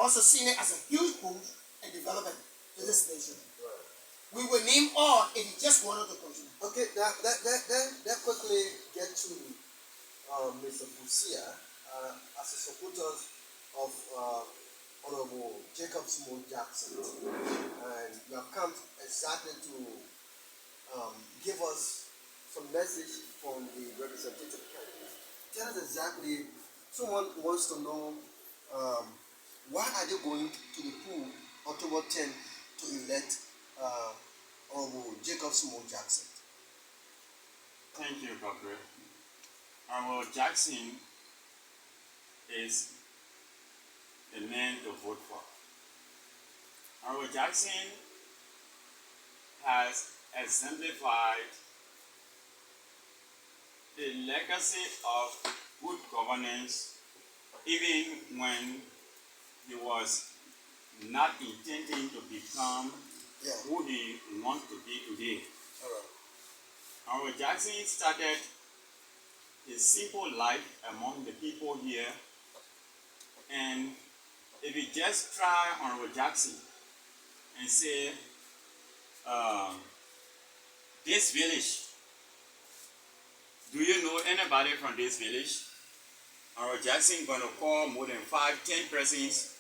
also seen it as a huge boost and development to this nation. We will name all if you just wanted to question. Okay, that quickly get to Mr. Busia as a supporter of Honorable Jacob Sumo Jackson, and you have come exactly to give us some message from the representative candidate. Tell us exactly. Someone wants to know why are they going to the pool October 10 to elect Honorable Jacob Sumo Jackson? Thank you, Dr. Honorable Jackson is the man to vote for. Honorable Jackson has exemplified the legacy of good governance even when he was not intending to become who he wants to be today. Honorable Jackson started a simple life among the people here, and if you just try Honorable Jackson and say, this village, do you know anybody from this village? Honorable Jackson going to call more than 5, 10 persons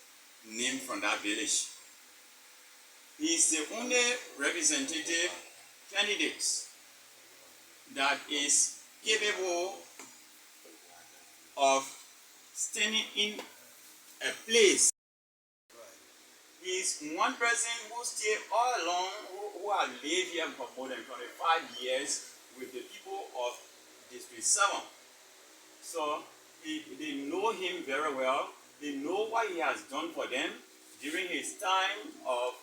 named from that village. He is the only representative candidate that is capable of standing in a place. He is one person who stayed all along, who has lived here for more than 25 years with the people of District 7. So they know him very well. They know what he has done for them during his time of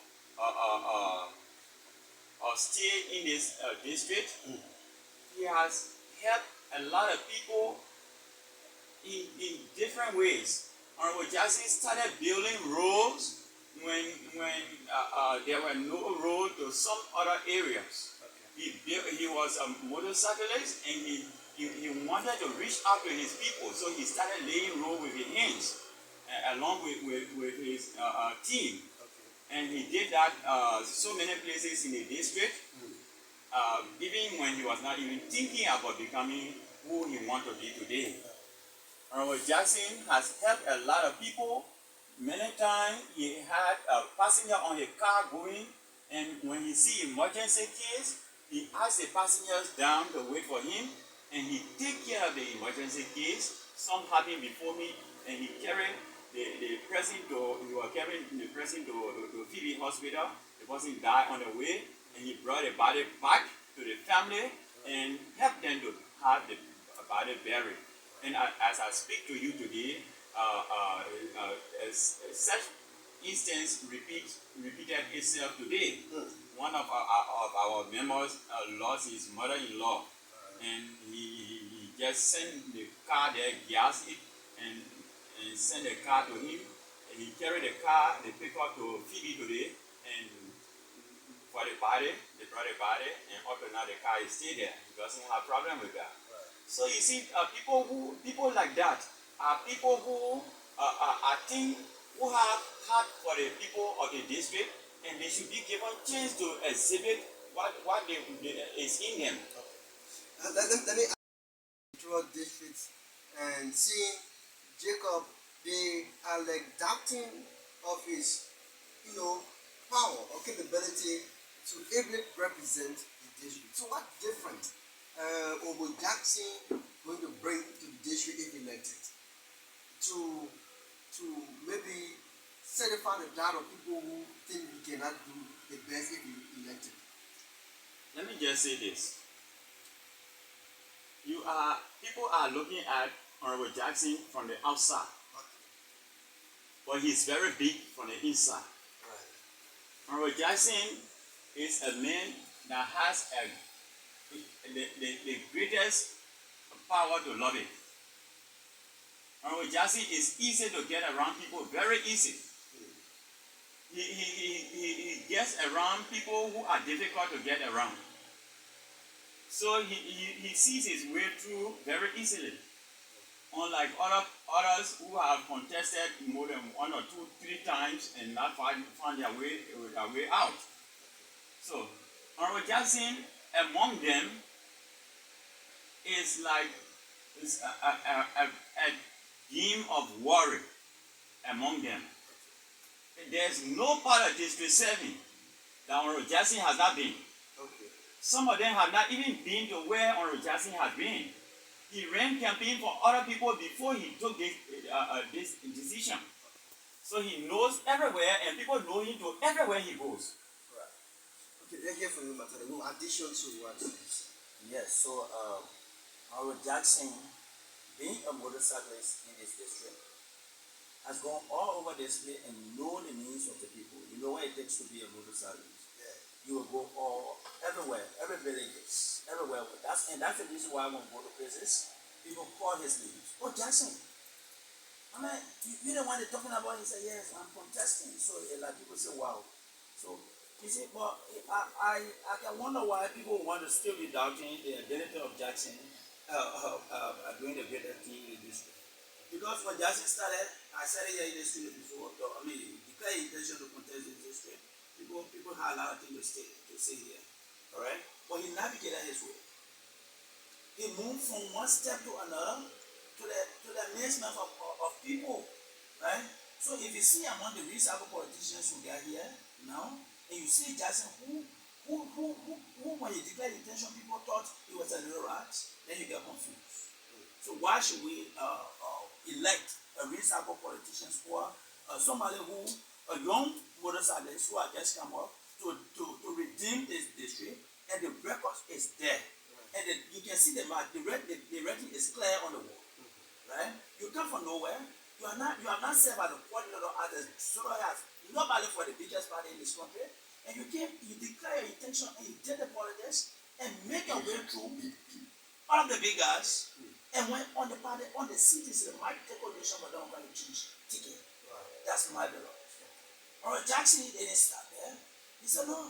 stay in this district. He has helped a lot of people in different ways. Honorable Jackson started building roads when there were no road to some other areas. He was a motorcyclist, and he wanted to reach out to his people, so he started laying road with his hands along with his team. And he did that so many places in the district, even when he was not even thinking about becoming who he wanted to be today. Honorable Jackson has helped a lot of people. Many times he had a passenger on a car going, and when he see emergency case, he asks the passengers down to wait for him, and he take care of the emergency case. Some happened before me, and he carried the person to Phoebe Hospital. The person died on the way, and he brought the body back to the family and helped them to have the body buried. And as I speak to you today, such instance repeated itself today. One of our members lost his mother-in-law, and he just sent the car there, gas it, and sent the car to him. And he carried the car, the pickup to Phoebe today, and for the body, they brought the body, and up to now the car is still there. He doesn't have a problem with that. So you see, people like that are people who I think who have heart for the people of the district, and they should be given chance to exhibit what is in them. Let me ask throughout districts and seeing Jacob, they are like doubting of his, power or capability to ably represent the district. So what difference Honorable Jackson going to bring to the district if elected to maybe certify the doubt of people who think he cannot do the best if he elected? Let me just say this. People are looking at Honorable Jackson from the outside, but he's very big from the inside. Honorable Jackson is a man that has the greatest power to love it. Honorable Jackson is easy to get around people, very easy. He gets around people who are difficult to get around. So he sees his way through very easily. Unlike others who have contested more than 1 or 2, 3 times and not found their way out. So, Honorable Jackson, among them, is like a beam of worry among them. There's no part of District 7 that Honorable Jackson has not been. Okay. Some of them have not even been to where Honorable Jackson has been. He ran campaign for other people before he took this decision. So he knows everywhere, and people know him to everywhere he goes. Right. Okay, let's hear from you, Matthew. No addition to what you said. Yes, so our Jackson, being a motorcyclist in this district, has gone all over this place and know the needs of the people. You know what it takes to be a motorcyclist. Yeah. You will go everywhere, every village, everywhere. That's the reason why when we go to places, people call his names. Oh, Jackson. I mean, you the one they're talking about. He said, yes, I'm contesting. So like people say, wow. So he said, but I can wonder why people want to still be doubting the ability of Jackson doing the greater thing in the district. Because when Jackson started, I said it here in the studio before, declared intention to contest in the district. People had a lot of things to say here. Alright? But he navigated his way. He moved from one step to another to the amazement of people. Right? So if you see among the recycled politicians who got here now, and you see Jackson who when he declared intention, people thought he was a little rat, then you get confused. So why should we elect a recycled politician or somebody who, a young motorcyclist who has just come up to redeem this district, and the record is there. And you can see the mark, the rating is clear on the wall. Right? You come from nowhere, you are not served by the coordinator as a sort of as nobody for the biggest party in this country, and you declare your intention and you take the politics and make your way through all of the big guys. And when on the cities, they might take a nation, but don't want to change ticket. Right. That's my beloved. Alright, Jackson didn't start there. He said, no,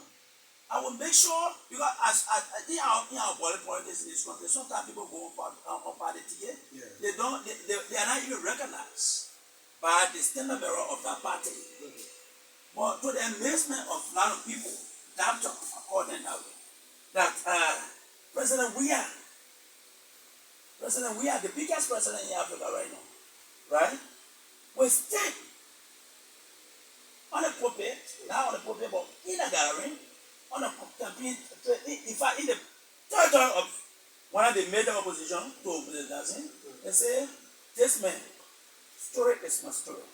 I will make sure, because as in our politics in this country, sometimes people go on party ticket. Yeah. They are not even recognized by the standard bearer of that party. Mm-hmm. But to the amazement of a lot of people, doctor, according that way, that President Weah, the biggest president in Africa right now, right, will stand on a pulpit, not on a pulpit, but in a gathering, on a campaign, in fact, in the territory of one of the major opposition to President Jackson, they say, this man, story is my story.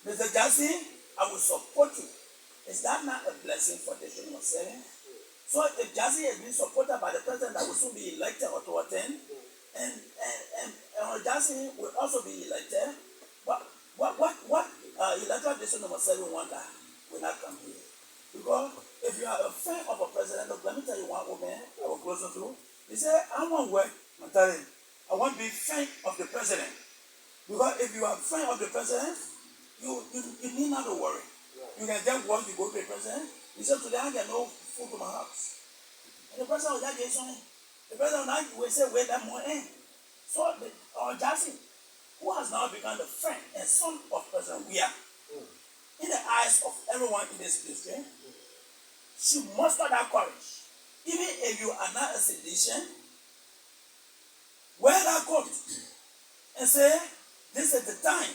Mr. Jackson, I will support you. Is that not a blessing for the District 7? So if Jackson has been supported by the president that will soon be elected or to attend, and Jackson will also be elected, what electoral district number 7 want that will not come here. Because if you are a fan of a president, look, let me tell you one woman I was closer to. He said, I want to work, I'm telling you, I want to be fan of the president. Because if you are a fan of the president, you need not to worry. You can just walk, you go to the president. He said, today I get no food to my house. And the president will just get something. The president will say, wait that morning. So Jackson, who has now become the friend and son of President Weah, in the eyes of everyone in this district, she muster that courage. Even if you are not a sedition, wear that coat and say, this is the time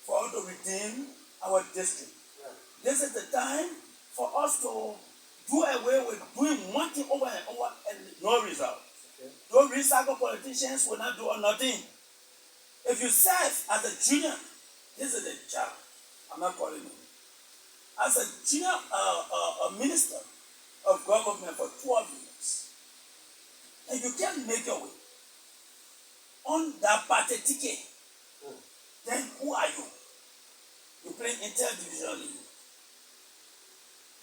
for us to redeem our district. This is the time for us to do away with doing one thing over and over and no result. Okay. Those recycled politicians will not do nothing. If you serve as a junior, this is a job. I'm not calling you. As a junior minister of government for 12 years, and you can't make your way on that party ticket, then who are you? You play inter-division league.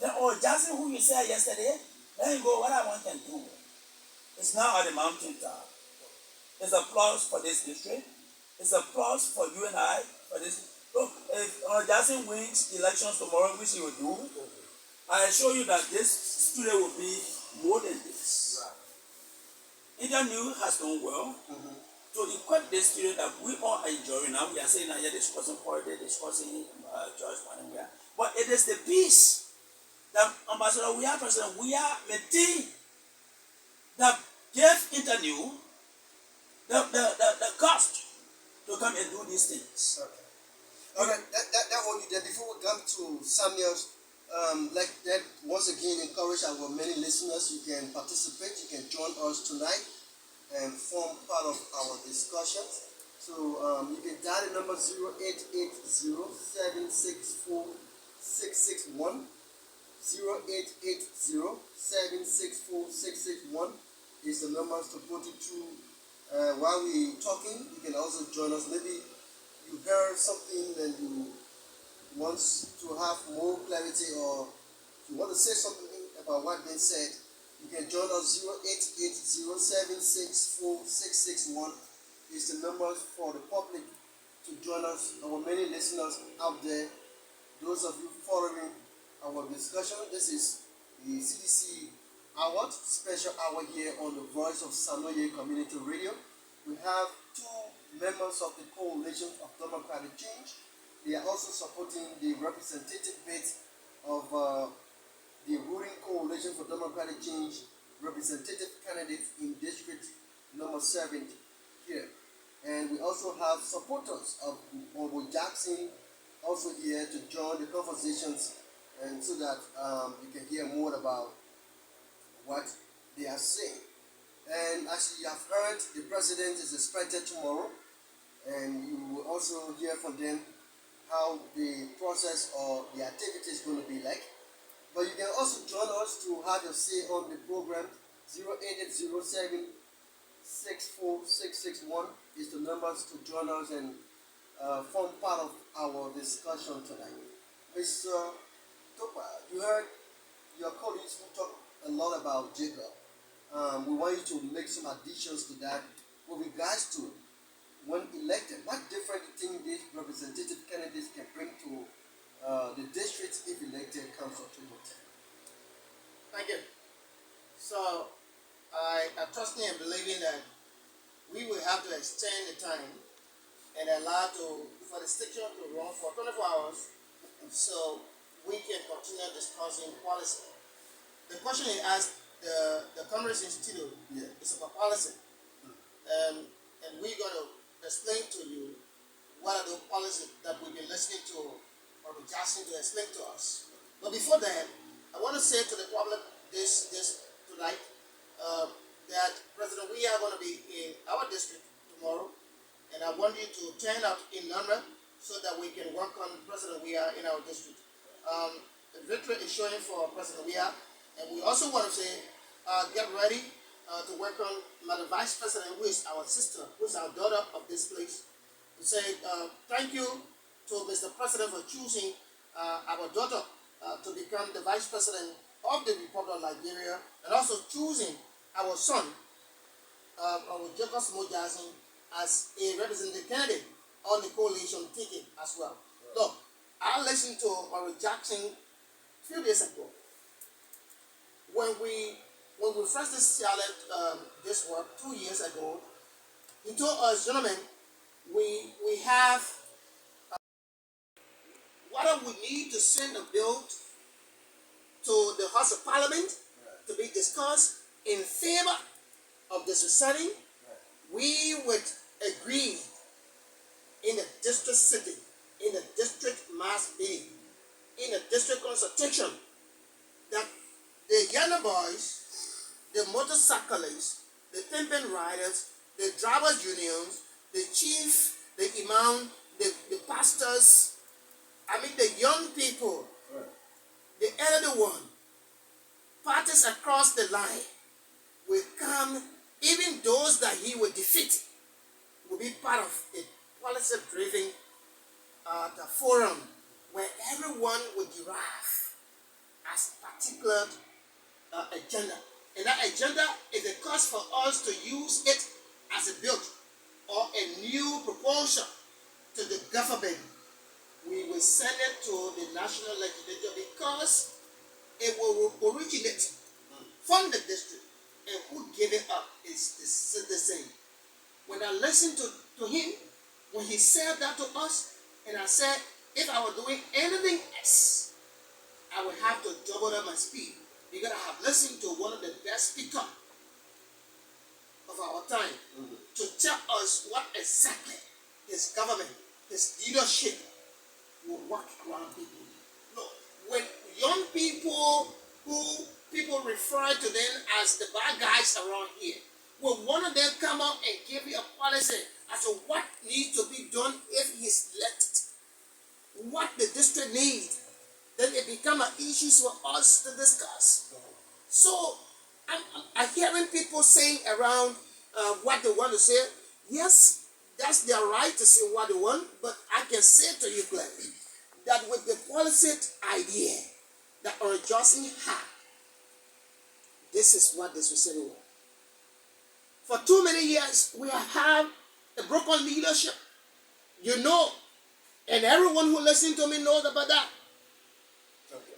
Then, Jackson, who you said yesterday, then you go, what I want can do. It's now at the mountain top. It's a plus for this district. It's a plus for you and I for this. Look, if Jackson wins elections tomorrow, which he will do, I assure you that this studio will be more than this. Right. Indian News has done well. to equip the students that we all are enjoying now. We are saying that you're discussing politics, discussing George Wanamia. But it is the peace that Ambassador, we are President, we are maintain that gave interview the cost to come and do these things. Okay. All right, that hold you there. Before we come to Samuel's, like that, once again, encourage our many listeners. You can participate. You can join us tonight and form part of our discussions. So you can dial the number 0880-764-661. 0880-764-661 is the numbers to put it through. While we're talking, you can also join us. Maybe you heard something and you want to have more clarity, or you want to say something about what been said, you can join us. 0880-764-661 is the numbers for the public to join us. Our many listeners out there, those of you following our discussion, this is the CDC Award, special hour here on the Voice of Sanoye Community Radio. We have two members of the Coalition of Democratic Change. They are also supporting the representative bid of the ruling Coalition for Democratic Change representative candidate in District number 7 here. And we also have supporters of Obo Jackson also here to join the conversations, and so that you can hear more about what they are saying. And as you have heard, the president is expected tomorrow, and you will also hear from them how the process or the activity is going to be like. But you can also join us to have your say on the program. 0880-764-661 is the numbers to join us and form part of our discussion tonight. Mr. Topa, you heard your colleagues who talk a lot about Jacob. We want you to make some additions to that with regards to when elected. What different thing these representative candidates can bring to the district if elected comes October 10? Thank you. So, I am trusting and believing that we will have to extend the time and allow for the station to run for 24 hours so we can continue discussing policy. The question he asked the Congress Institute is about policy. And we're going to explain to you what are the policies that we've been listening to or Jackson to explain to us. But before that, I want to say to the public this tonight that President, we are going to be in our district tomorrow, and I want you to turn out in number so that we can work on President we are in our district. The victory is showing for President we are, and we also want to say, get ready to work on Madam Vice President, who is our sister, who is our daughter of this place. To say thank you to Mr. President for choosing our daughter to become the Vice President of the Republic of Liberia, and also choosing our son, our Jacob Sumo Jackson, as a representative candidate on the coalition ticket as well. Look, I listened to our Jackson a few days ago. When we first started this work 2 years ago, he told us, gentlemen, we have what we need to send a bill to the House of Parliament to be discussed in favor of the society. We would agree in the district sitting, in the district mass meeting, in the district consultation, that the younger boys, the motorcyclists, the pimping riders, the drivers unions, the chief, the imam, the pastors, the young people, the elderly one, parties across the line will come, even those that he will defeat will be part of a policy-driven the forum where everyone will derive as a particular agenda. And that agenda is a cause for us to use it as a bill or a new proposal to the government. We will send it to the national legislature because it will originate from the district, and who gave it up is the citizen. when I listened to him, when he said that to us, and I said, if I were doing anything else, I would have to double up my speed because I have listened to one of the best speakers of our time to tell us what exactly his government, his leadership will work around people. Look, when young people who people refer to them as the bad guys around here, will one of them come up and give you a policy as to what needs to be done if he's elected, what the district needs, then it becomes an issue for us to discuss. So I'm hearing people saying around what they want to say. Yes, that's their right to say what they want, but I can say to you clearly that with the policy idea that our Johnson had, this is what this was saying. For too many years, we have had a broken leadership. You know, and everyone who listens to me knows about that.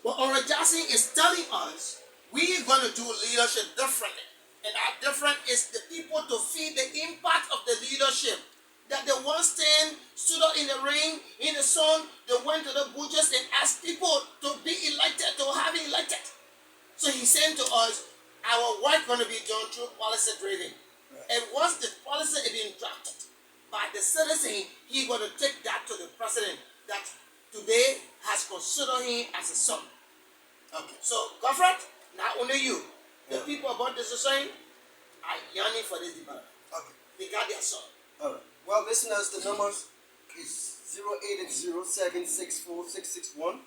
But our Johnson is telling us we're going to do leadership differently. And that different is the people to feel the impact of the leadership. That they once stood up in the rain, in the sun, they went to the bushes and asked people to be elected, to have elected. So he's saying to us, our work going to be done through policy driven. And once the policy is being drafted by the citizen, he's going to take that to the president that today has considered him as a son. Okay. So, Godfred, not only you, the people about this society are yearning for this development. Okay. They got their son. All right. Well, listeners, the numbers is 0880-764-661.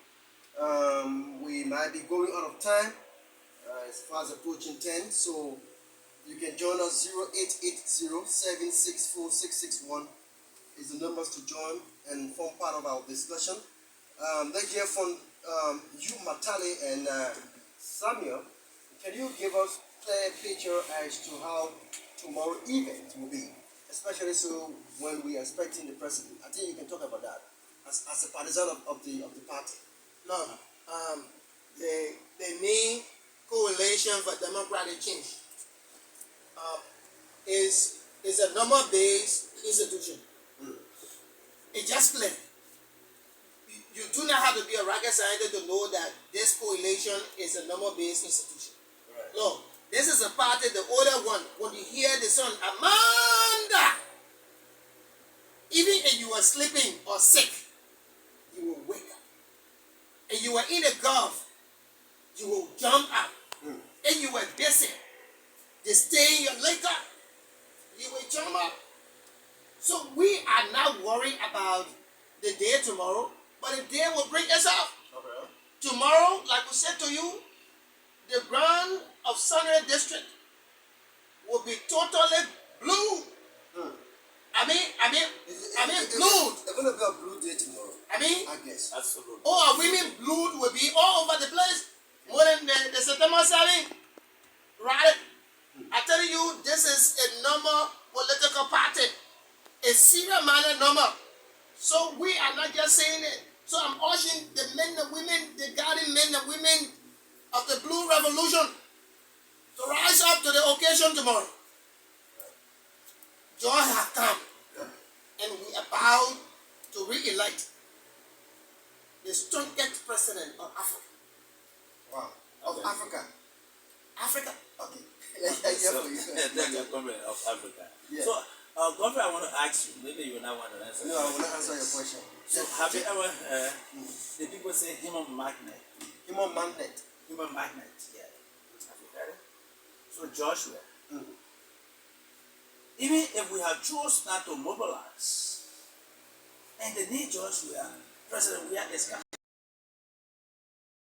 We might be going out of time as far as approaching 10, so you can join us. 0880-764-661 is the numbers to join and form part of our discussion. Let's hear from you, Matali and Samuel. Can you give us a clear picture as to how tomorrow event will be, especially so when we are expecting the president? I think you can talk about that as a partisan of the party. No, the main coalition for democratic change is a number-based institution. It's just plain. You do not have to be a rocket scientist to know that this coalition is a number-based institution. Right. Look, this is a party, the older one, when you hear the son, Amanda, even if you were sleeping or sick, you will wake up. And you were in the Gulf, you will jump up. And you were busy, they stay in your liquor, you will jump up. So we are not worried about the day tomorrow, but the day will bring us up. Okay. Tomorrow, like we said to you, the ground of Sunray District will be totally blue. I mean, blue. They're going to be a blue day tomorrow. I mean, I guess. Absolutely. all our women blue will be all over the place. More than the September 7th. Right? I tell you, this is a normal political party. A serious-minded number. So we are not just saying it. So I'm urging the men and women, the guardian men and women of the Blue Revolution to rise up to the occasion tomorrow. Joy has come, and we are bound to re-elect the strongest president of Africa. Wow. Of Africa. Africa. Okay. Thank you, comrade of Africa. Yeah. So, Godfrey, I want to ask you, maybe you will not want to answer. No, I will not answer your question. So, have you ever, the people say human magnet? Human magnet. Human magnet, yeah. Have you heard it? So, Joshua, even if we have chosen not to mobilize, and the need Joshua, President, we are discussing.